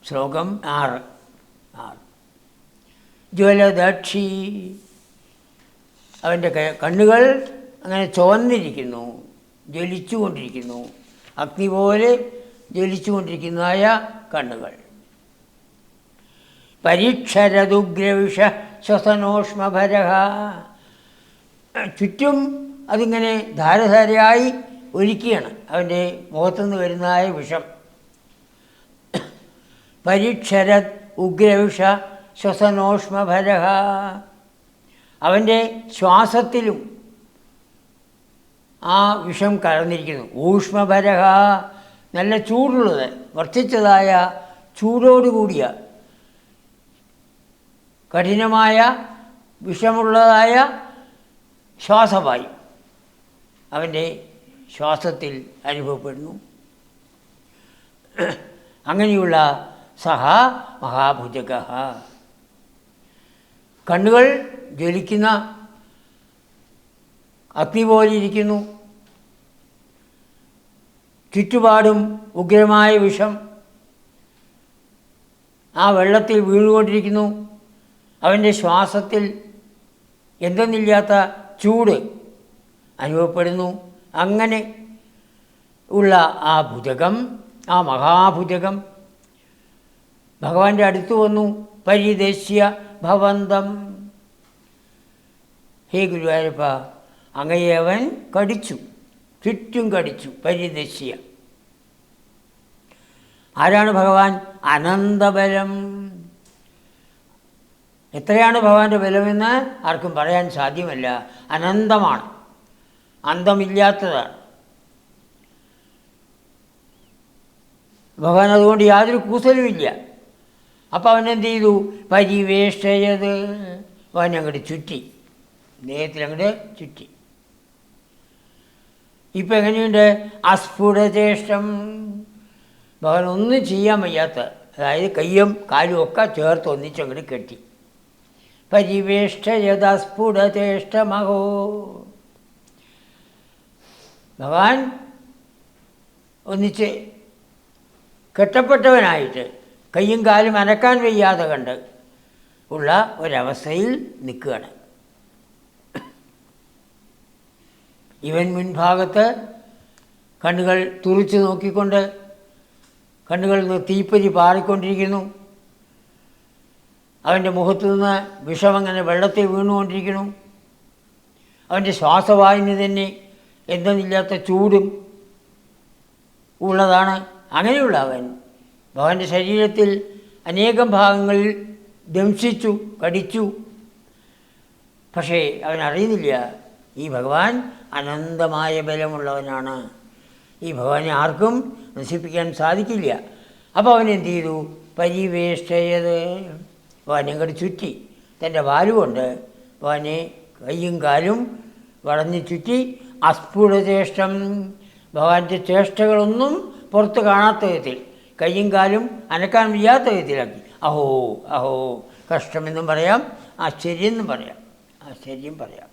ശ്ലോകം 6. ജ്വലദക്ഷി, അവൻ്റെ കണ്ണുകൾ അങ്ങനെ ചുവന്നിരിക്കുന്നു, ജ്വലിച്ചുകൊണ്ടിരിക്കുന്നു, അഗ്നി പോലെ ജ്വലിച്ചുകൊണ്ടിരിക്കുന്നതായ കണ്ണുകൾ. പരീക്ഷരതുഗ്രവിഷ ശ്വസനോഷ്മഭരഹ, ചുറ്റും അതിങ്ങനെ ധാരധാരയായി ഒലിക്കുകയാണ് അവൻ്റെ മുഖത്തുനിന്ന് വരുന്നതായ വിഷം. പരീക്ഷരത് ഉഗ്രവിഷ ശ്വസനോഷ്മഭരഹ, അവൻ്റെ ശ്വാസത്തിലും ആ വിഷം കലർന്നിരിക്കുന്നു. ഊഷ്മഭരഹ, നല്ല ചൂടുള്ളത്, വർദ്ധിച്ചതായ ചൂടോടുകൂടിയ കഠിനമായ വിഷമുള്ളതായ ശ്വാസവായു അവൻ്റെ ശ്വാസത്തിൽ അനുഭവപ്പെടുന്നു. അങ്ങനെയുള്ള സഹ മഹാഭുജക, കണ്ണുകൾ ജ്വലിക്കുന്ന അഗ്നി പോലെ ഇരിക്കുന്നു, ചുറ്റുപാടും ഉഗ്രമായ വിഷം ആ വെള്ളത്തിൽ വീണുകൊണ്ടിരിക്കുന്നു. അവൻ്റെ ശ്വാസത്തിൽ എന്തെന്നില്ലാത്ത ചൂട് അനുഭവപ്പെടുന്നു. അങ്ങനെ ഉള്ള ആ ഭുജകം, ആ മഹാഭുജകം ഭഗവാന്റെ അടുത്ത് വന്നു. പരിദശ്യ ഭവന്തം, ഹേ ഗുരുവായൂരപ്പ, അങ്ങയെ അവൻ കടിച്ചു, ചുറ്റും കടിച്ചു. പരിദശ്യ, ആരാണ് ഭഗവാൻ? അനന്തബലം. എത്രയാണ് ഭഗവാന്റെ ബലമെന്ന് ആർക്കും പറയാൻ സാധ്യമല്ല. അനന്തമാണ്, അന്തമില്ലാത്തതാണ്. ഭഗവാൻ അതുകൊണ്ട് യാതൊരു കൂസലുമില്ല. അപ്പം അവനെന്ത് ചെയ്തു? പരിവേഷ്ടയത്, അവൻ അങ്ങോട്ട് ചുറ്റി, ദേഹത്തിൽ അങ്ങോട്ട് ചുറ്റി. ഇപ്പം എങ്ങനെയുണ്ട്? അസ്ഫുടചേഷ്ടം, ഭഗവാൻ ഒന്നും ചെയ്യാൻ വയ്യാത്ത, അതായത് കയ്യും കാലും ഒക്കെ ചേർത്ത് ഒന്നിച്ചങ്ങോട്ട് കെട്ടി. പരിവേഷ്ടയതസ്ഫുടചേഷ്ടമഹോ, ഭഗവാൻ ഒന്നിച്ച് കെട്ടപ്പെട്ടവനായിട്ട് കയ്യും കാലും അനക്കാൻ വയ്യാതെ കണ്ട് ഉള്ള ഒരവസ്ഥയിൽ നിൽക്കുകയാണ്. ഇവൻ മുൻഭാഗത്ത് കണ്ണുകൾ തുറിച്ച് നോക്കിക്കൊണ്ട് കണ്ണുകളിൽ നിന്ന് തീപ്പൊരി പാറിക്കൊണ്ടിരിക്കുന്നു. അവൻ്റെ മുഖത്തു നിന്ന് വിഷമങ്ങനെ വെള്ളത്തിൽ വീണുകൊണ്ടിരിക്കുന്നു. അവൻ്റെ ശ്വാസവായുവിന് തന്നെ എന്തെന്നില്ലാത്ത ചൂടും ഉള്ളതാണ്. അങ്ങനെയുള്ള അവൻ ഭഗവാന്റെ ശരീരത്തിൽ അനേകം ഭാഗങ്ങളിൽ ദംശിച്ചു, കടിച്ചു. പക്ഷേ അവൻ അറിയുന്നില്ല ഈ ഭഗവാൻ അനന്തമായ ബലമുള്ളവനാണ്. ഈ ഭഗവാനെ ആർക്കും നശിപ്പിക്കാൻ സാധിക്കില്ല. അപ്പോൾ അവൻ എന്ത് ചെയ്തു? പരിവേഷ്ടയത്, ഭഗവാനെ അങ്ങോട്ട് ചുറ്റി, തൻ്റെ വാലുകൊണ്ട് ഭഗവാനെ കയ്യും കാലും വളഞ്ഞു ചുറ്റി. അസ്ഫുടചേഷ്ടം, ഭഗവാന്റെ ചേഷ്ടകളൊന്നും പുറത്ത് കാണാത്ത വിധത്തിൽ, കയ്യും കാലും അനക്കാൻ വയ്യാത്ത വിധത്തിലാക്കി. അഹോ അഹോ, കഷ്ടമെന്നും പറയാം, ആശ്ചര്യം എന്നും പറയാം, ആശ്ചര്യം പറയാം.